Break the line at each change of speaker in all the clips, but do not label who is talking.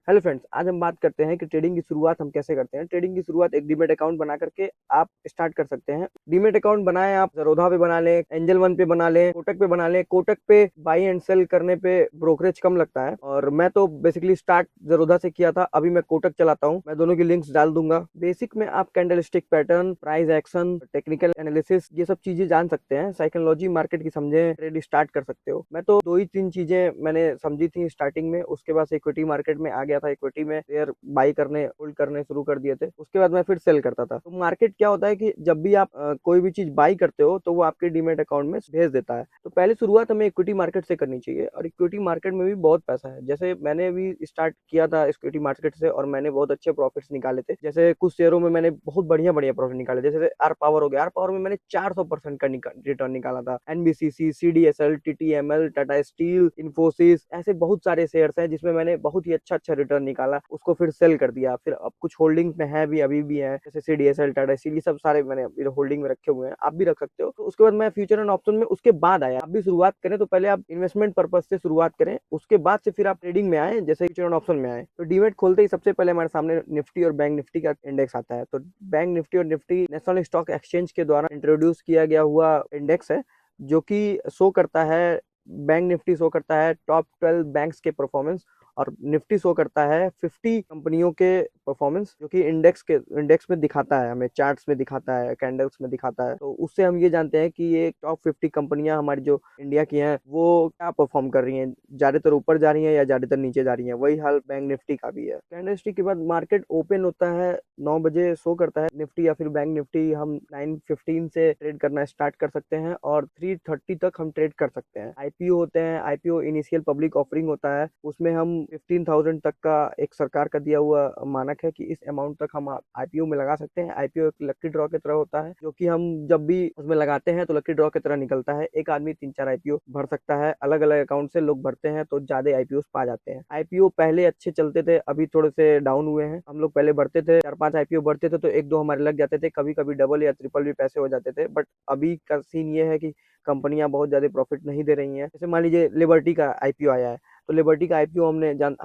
Hello friends, आज हम बात करते हैं कि ट्रेडिंग की शुरुआत हम कैसे करते हैं। ट्रेडिंग की शुरुआत एक डीमेट अकाउंट बना करके आप स्टार्ट कर सकते हैं। डीमेट अकाउंट बनाएं, आप ज़रोधा पे बना लें, एंजल वन पे बना लें, कोटक पे बना लें। कोटक पे बाई एंड सेल करने पे ब्रोकरेज कम लगता है और मैं तो बेसिकली स्टार्ट ज़रोधा से किया था। अभी मैं कोटक चलाता हूँ। मैं दोनों की लिंक्स डाल दूंगा। बेसिक में आप candle stick pattern, price action, technical analysis, ये सब चीजें जान सकते हैं। साइकोलॉजी मार्केट की समझे, ट्रेड स्टार्ट कर सकते हो। मैं तो दो ही तीन चीजें मैंने समझी थी स्टार्टिंग में। उसके बाद इक्विटी मार्केट में आ गया था। इक्विटी में शेयर बाई करने, होल्ड करने शुरू कर दिए थे। उसके बाद मैं फिर सेल करता था। तो मार्केट क्या होता है कि जब भी आप कोई भी चीज बाई करते हो तो वो आपके डीमेट अकाउंट में भेज देता है। तो पहले शुरुआत हमें इक्विटी मार्केट से करनी चाहिए और इक्विटी मार्केट में भी बहुत पैसा है। जैसे मैंने भी स्टार्ट किया था इक्विटी मार्केट से और मैंने बहुत अच्छे प्रॉफिट्स निकाले थे। जैसे कुछ शेयरों में मैंने बहुत बढ़िया बढ़िया प्रॉफिट निकाले। जैसे आर पावर हो गया, आर पावर में मैंने 400% का रिटर्न निकाला था। NBCC, CDSL, TTML, Tata steel, Infosys, ऐसे बहुत सारे शेयर्स हैं जिसमें मैंने बहुत ही अच्छा अच्छा रिटर्न निकाला। उसको फिर सेल कर दिया। फिर अब कुछ होल्डिंग में है भी, अभी भी है, जैसे सीडीएसएल, टाटा स्टील, ये सब सारे मैंने होल्डिंग में रखे हुए हैं। आप भी रख सकते हो। तो उसके बाद मैं फ्यूचर एंड ऑप्शन में उसके बाद आया। आप भी शुरुआत करें तो पहले आप इन्वेस्टमेंट पर्पज से शुरुआत करें, उसके बाद से फिर आप ट्रेडिंग में आए, जैसे फ्यूचर एंड ऑप्शन में आए। तो डीमेट खोलते ही सबसे पहले हमारे सामने निफ्टी और बैंक निफ्टी का इंडेक्स आता है। तो बैंक निफ्टी और निफ्टी नेशनल स्टॉक एक्सचेंज के द्वारा इंट्रोड्यूस किया गया हुआ इंडेक्स है, जो कि शो करता है, बैंक निफ्टी शो करता है टॉप 12 बैंक्स के परफॉर्मेंस और निफ्टी शो करता है 50 कंपनियों के परफॉर्मेंस, जो कि इंडेक्स में दिखाता है, हमें चार्ट्स में दिखाता है, कैंडल्स में दिखाता है। तो उससे हम ये जानते हैं कि ये टॉप 50 कंपनियां हमारी जो इंडिया की हैं वो क्या परफॉर्म कर रही हैं, ज्यादातर ऊपर जा रही हैं या ज्यादातर नीचे जा रही हैं। वही हाल बैंक निफ्टी का भी है। कैंडल स्टिक के बाद मार्केट ओपन होता है, 9 बजे शो करता है निफ्टी या फिर बैंक निफ्टी। हम 9:15 से ट्रेड करना स्टार्ट कर सकते हैं और 3:30 तक हम ट्रेड कर सकते हैं। आईपीओ होते हैं। आईपीओ इनिशियल पब्लिक ऑफरिंग होता है। उसमें हम 15,000 तक का एक सरकार का दिया हुआ मानक है कि इस अमाउंट तक हम आईपीओ में लगा सकते हैं। आईपीओ एक लकी ड्रॉ की तरह होता है, जो कि हम जब भी उसमें लगाते हैं तो लकी ड्रॉ की तरह निकलता है। एक आदमी 3-4 आईपीओ भर सकता है। अलग अलग अकाउंट से लोग भरते हैं तो ज्यादा आईपीओ पा जाते हैं। आईपीओ पहले अच्छे चलते थे, अभी थोड़े से डाउन हुए हैं। हम लोग पहले भरते थे, 4-5 आईपीओ भरते थे तो एक दो हमारे लग जाते थे। कभी कभी डबल या ट्रिपल भी पैसे हो जाते थे। बट अभी का सीन ये है कि कंपनियां बहुत ज्यादा प्रॉफिट नहीं दे रही हैं। जैसे मान लीजिए लिबर्टी का आईपीओ आया है, तो लिबर्टी का आईपीओ हम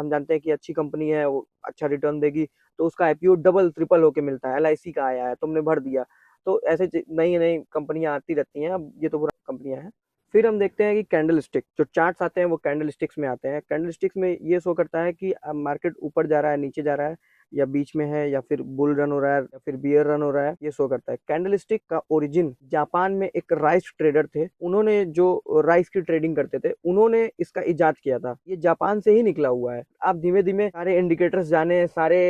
जानते हैं कि अच्छी कंपनी है, वो अच्छा रिटर्न देगी। तो उसका आईपीओ डबल ट्रिपल होके मिलता है। एलआईसी का आया है, तुमने भर दिया। तो ऐसे नई नई कंपनियां आती रहती हैं। अब ये तो पूरा कंपनियां हैं। फिर हम देखते हैं कि कैंडल स्टिक जो चार्ट्स आते हैं वो कैंडल स्टिक्स में आते हैं। कैंडल स्टिक्स में ये शो करता है कि मार्केट ऊपर जा रहा है, नीचे जा रहा है, या बीच में है, या फिर बुल रन हो रहा है, या फिर बियर रन हो रहा है, ये शो करता है। कैंडल स्टिक का ओरिजिन जापान में एक राइस ट्रेडर थे, उन्होंने जो राइस की ट्रेडिंग करते थे, उन्होंने इसका इजाद किया था। ये जापान से ही निकला हुआ है। आप धीमे धीमे सारे इंडिकेटर्स जाने, सारे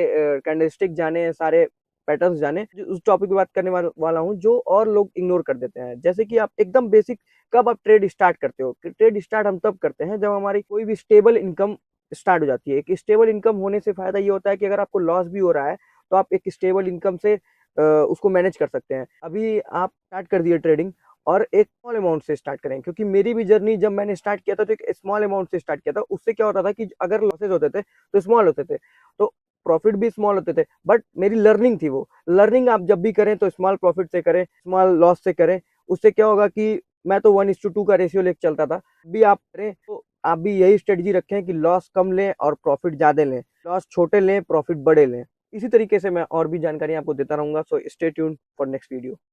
कैंडल स्टिक जाने, सारे पैटर्न्स जाने। उस टॉपिक की बात करने वाला हूँ जो और लोग इग्नोर कर देते हैं। जैसे कि आप एकदम बेसिक, कब आप ट्रेड स्टार्ट करते हो? ट्रेड स्टार्ट हम तब करते हैं जब हमारी कोई भी स्टेबल इनकम स्टार्ट हो जाती है। एक स्टेबल इनकम होने से फायदा ये होता है कि अगर आपको लॉस भी हो रहा है तो आप एक स्टेबल इनकम से उसको मैनेज कर सकते हैं। अभी आप स्टार्ट कर दिए ट्रेडिंग और एक स्मॉल अमाउंट से स्टार्ट करें, क्योंकि मेरी भी जर्नी जब मैंने स्टार्ट किया था तो एक स्मॉल अमाउंट से स्टार्ट किया था। उससे क्या होता था कि अगर लॉसेज होते थे तो स्मॉल होते थे, तो प्रॉफिट भी स्मॉल होते थे। बट मेरी लर्निंग थी वो लर्निंग। आप जब भी करें तो स्मॉल प्रॉफिट से करें, स्मॉल लॉस से करें। उससे क्या होगा कि मैं तो 1:2 का रेशियो लेके चलता था। भी आप करें तो आप भी यही स्ट्रेटजी रखें कि लॉस कम लें और प्रॉफिट ज्यादा लें, लॉस छोटे लें, प्रॉफिट बड़े लें। इसी तरीके से मैं और भी जानकारी आपको देता रहूंगा। So stay tuned for next video.